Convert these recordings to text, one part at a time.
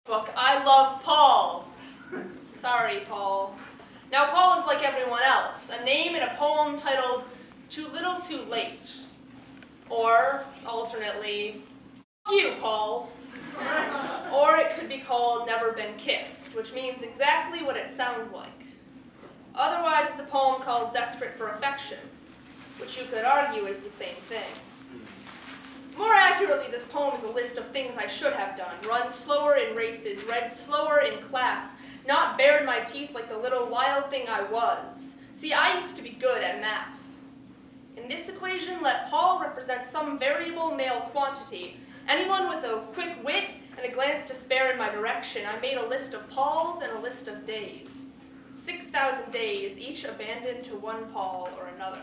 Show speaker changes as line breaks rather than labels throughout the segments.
Book. I love Paul. Sorry, Paul. Now, Paul is like everyone else, a name in a poem titled Too Little Too Late. Or, alternately, you, Paul. Or it could be called Never Been Kissed, which means exactly what it sounds like. Otherwise, it's a poem called Desperate for Affection, which you could argue is the same thing. More accurately, this poem is a list of things I should have done. Run slower in races, read slower in class, not bared my teeth like the little wild thing I was. See, I used to be good at math. In this equation, let Paul represent some variable male quantity. Anyone with a quick wit and a glance to spare in my direction. I made a list of Pauls and a list of days. 6,000 days, each abandoned to one Paul or another.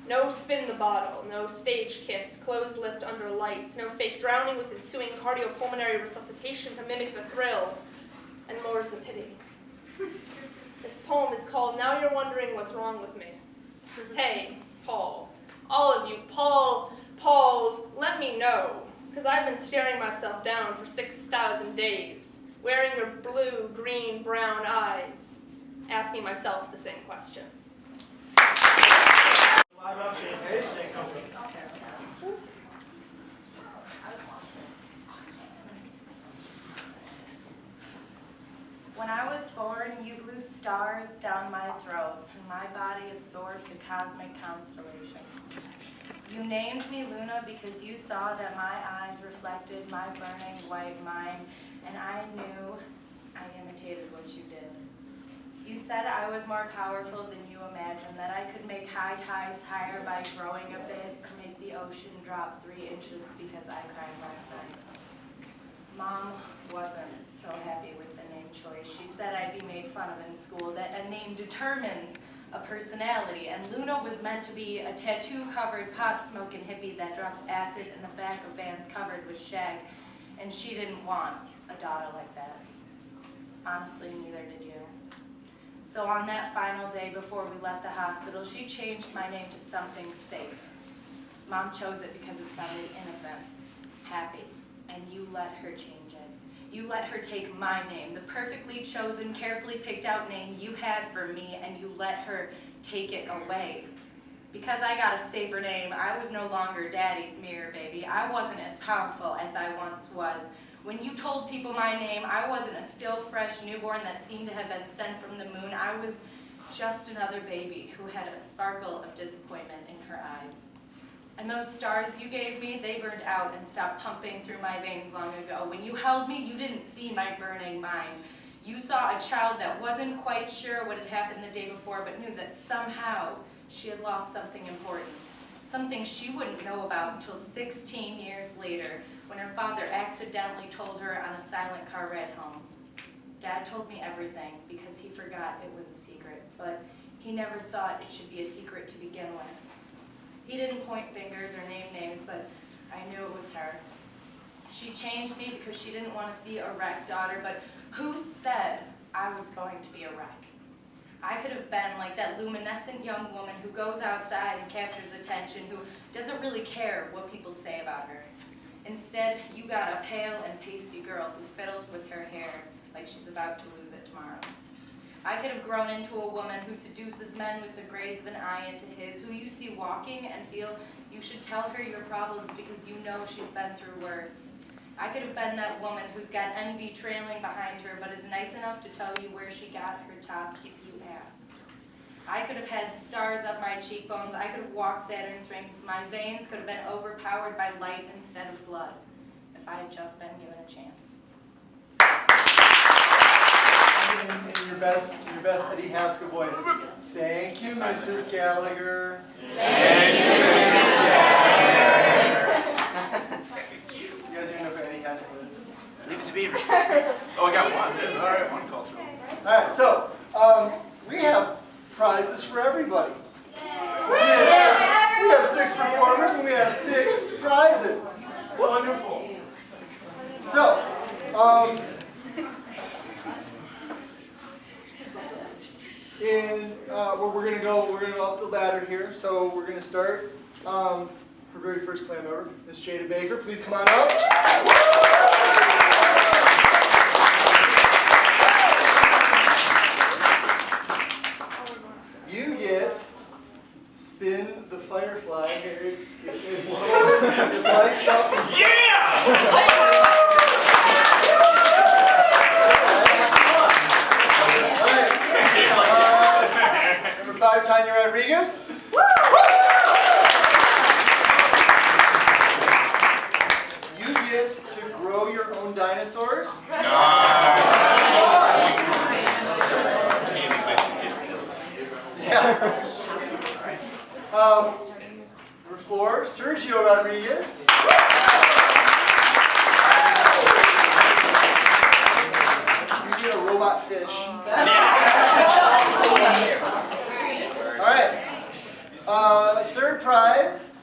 No spin the bottle, no stage kiss, closed-lipped under lights, no fake drowning with ensuing cardiopulmonary resuscitation to mimic the thrill, and more's the pity. This poem is called Now You're Wondering What's Wrong with Me. Hey, Paul, all of you, Pauls, let me know, because I've been staring myself down for 6,000 days, wearing your blue, green, brown eyes, asking myself the same question.
When I was born, you blew stars down my throat, and my body absorbed the cosmic constellations. You named me Luna because you saw that my eyes reflected my burning white mind, and I knew I imitated what you did. You said I was more powerful than you imagined, that I could make high tides higher by growing a bit, or make the ocean drop 3 inches because I cried last night. Mom wasn't so happy with the name choice. She said I'd be made fun of in school, that a name determines a personality, and Luna was meant to be a tattoo-covered, pot-smoking hippie that drops acid in the back of vans covered with shag, and she didn't want a daughter like that. Honestly, neither did you. So on that final day before we left the hospital, she changed my name to something safe. Mom chose it because it sounded innocent, happy, and you let her change it. You let her take my name, the perfectly chosen, carefully picked out name you had for me, and you let her take it away. Because I got a safer name, I was no longer daddy's mirror baby. I wasn't as powerful as I once was. When you told people my name, I wasn't a still fresh newborn that seemed to have been sent from the moon. I was just another baby who had a sparkle of disappointment in her eyes. And those stars you gave me, they burned out and stopped pumping through my veins long ago. When you held me, you didn't see my burning mind. You saw a child that wasn't quite sure what had happened the day before, but knew that somehow she had lost something important. Something she wouldn't know about until 16 years later, when her father accidentally told her on a silent car ride home. Dad told me everything because he forgot it was a secret, but he never thought it should be a secret to begin with. He didn't point fingers or name names, but I knew it was her. She changed me because she didn't want to see a wrecked daughter, but who said I was going to be a wreck? I could have been like that luminescent young woman who goes outside and captures attention, who doesn't really care what people say about her. Instead, you got a pale and pasty girl who fiddles with her hair like she's about to lose it tomorrow. I could have grown into a woman who seduces men with the graze of an eye into his, who you see walking and feel you should tell her your problems because you know she's been through worse. I could have been that woman who's got envy trailing behind her but is nice enough to tell you where she got her top if you ask. I could have had stars up my cheekbones. I could have walked Saturn's rings. My veins could have been overpowered by light instead of blood if I had just been given a chance.
In your best Eddie Haskell voice. Thank you, Mrs. Gallagher.
Thank you, Mrs. Gallagher.
You guys even know who Eddie Haskell is?
Leave it to Beaver. Oh, I got one. All right, one culture.
All right, so we have prizes for everybody. We have 6 performers and we have 6 prizes.
Wonderful.
So, we're gonna go up the ladder here. So we're gonna start her very first slam ever, Miss Jada Baker. Please come on up. Rodriguez. You get to grow your own dinosaurs. Yeah. Number 4, Sergio Rodriguez. You get a robot fish. All right. Third prize,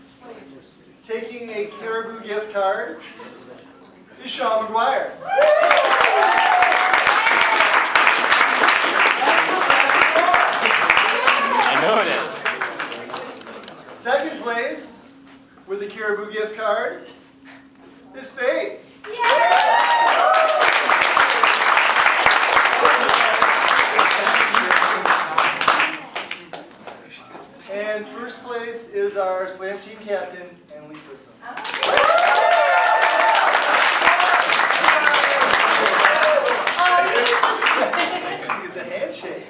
taking a Caribou gift card, is Sean McGuire.
I know it is.
Second place with the Caribou gift card is Faith. And first place is our Slam Team captain, Emily Grissom. The handshake.